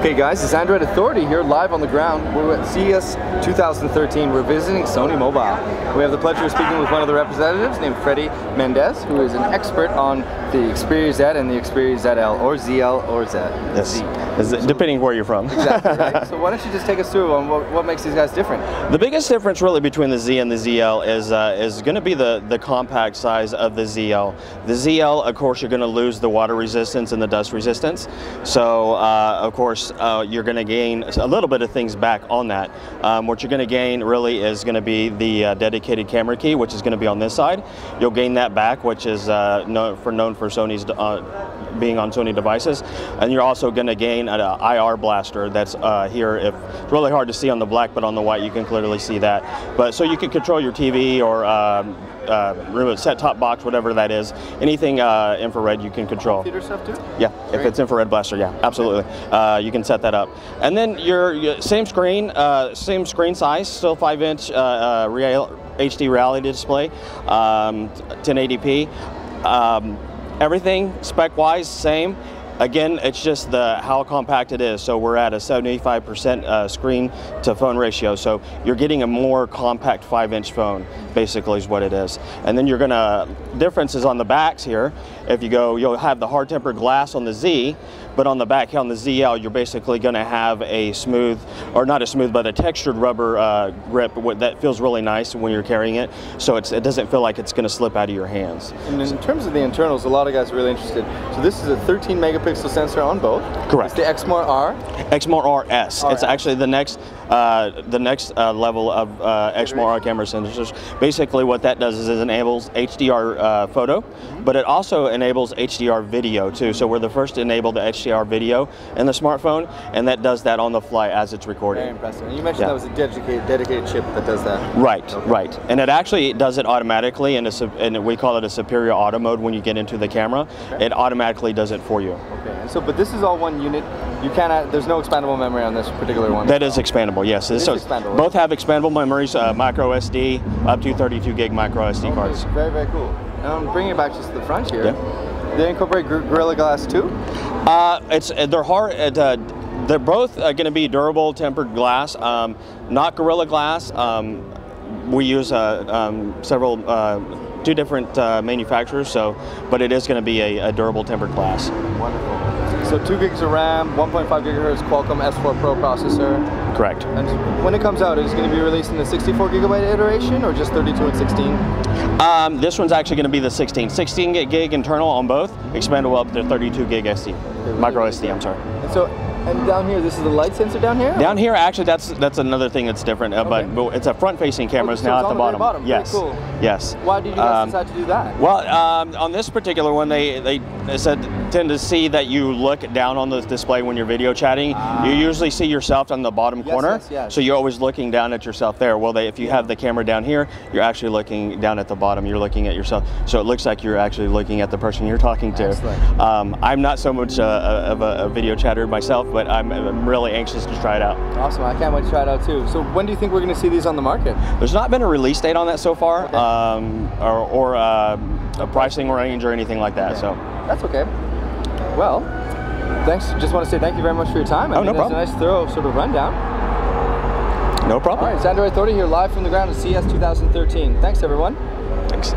Hey guys, it's Android Authority here live on the ground. We're at CES 2013. We're visiting Sony Mobile. We have the pleasure of speaking with one of the representatives named Freddie Mendez, who is an expert on the Xperia Z and the Xperia ZL, or ZL, or Z. Yes, depending where you're from. Exactly, right? So why don't you just take us through on what makes these guys different? The biggest difference really between the Z and the ZL is going to be the compact size of the ZL. The ZL, of course, you're going to lose the water resistance and the dust resistance. So, of course, you're going to gain a little bit of things back on that. What you're going to gain really is going to be the dedicated camera key, which is going to be on this side. You'll gain that back, which is known for Sony's being on Sony devices, and you're also going to gain an IR blaster that's here. It's really hard to see on the black, but on the white you can clearly see that. But so you can control your TV or remote set-top box, whatever that is. Anything infrared you can control. Computer stuff too? Yeah, if it's infrared blaster, yeah, absolutely. You can set that up. And then your same screen size, still 5-inch HD reality display, 1080p. Everything spec-wise, same. Again, it's just how compact it is. So we're at a 75% screen to phone ratio. So you're getting a more compact 5-inch phone, basically is what it is. And then you're gonna, differences on the backs here. If you go, you'll have the hard tempered glass on the Z, but on the back here on the ZL, you're basically gonna have a smooth, or not a smooth, but a textured rubber grip that feels really nice when you're carrying it. So it doesn't feel like it's gonna slip out of your hands. And in terms of the internals, a lot of guys are really interested. So this is a 13 megapixel sensor on both. Correct. It's the Xmore R. Xmore RS. It's actually the next level of Xmore R camera sensors. Basically, what that does is it enables HDR photo, but it also enables HDR video too. So we're the first to enable the HDR video in the smartphone, and that does that on the fly as it's recording. Very impressive. And you mentioned that was a dedicated chip that does that. Right, right. And it actually does it automatically, and we call it a superior auto mode when you get into the camera. Okay. It automatically does it for you. Okay. And so, but this is all one unit. You cannot. There's no expandable memory on this particular one. That is expandable. Yes. So expandable. Both have expandable memories, micro SD, up to 32 gig micro SD cards. Very, very cool. And I'm bringing it back just to the front here. Yeah. They incorporate Gorilla Glass too? They're hard. They're both going to be durable tempered glass, not Gorilla Glass. We use two different manufacturers, but it is going to be a durable tempered glass. Wonderful. So 2 gigs of RAM, 1.5 gigahertz Qualcomm S4 Pro processor. Correct. And when it comes out, is it going to be released in the 64 gigabyte iteration or just 32 and 16? This one's actually going to be the 16 gig internal on both, expandable up to 32 gig SD, micro SD. I'm sorry. And so, and down here, this is the light sensor down here? Down here, actually, that's another thing that's different. But it's a front-facing camera now at the bottom. Yes. Very cool. Yes. Why did you guys decide to do that? Well, on this particular one, they said tend to see that you look down on the display when you're video chatting. You usually see yourself on the bottom corner, yes. So you're always looking down at yourself there. Well, if you have the camera down here, you're actually looking down at the bottom. You're looking at yourself, so it looks like you're actually looking at the person you're talking to. I'm not so much of a video chatter myself, but I'm really anxious to try it out. Awesome! I can't wait to try it out too. So when do you think we're going to see these on the market? There's not been a release date on that so far, or a pricing range or anything like that. Okay. So that's okay. Well, thanks. Just want to say thank you very much for your time. No problem. It's a nice, thorough sort of rundown. No problem. All right, it's Android Authority here live from the ground at CES 2013. Thanks, everyone. Thanks.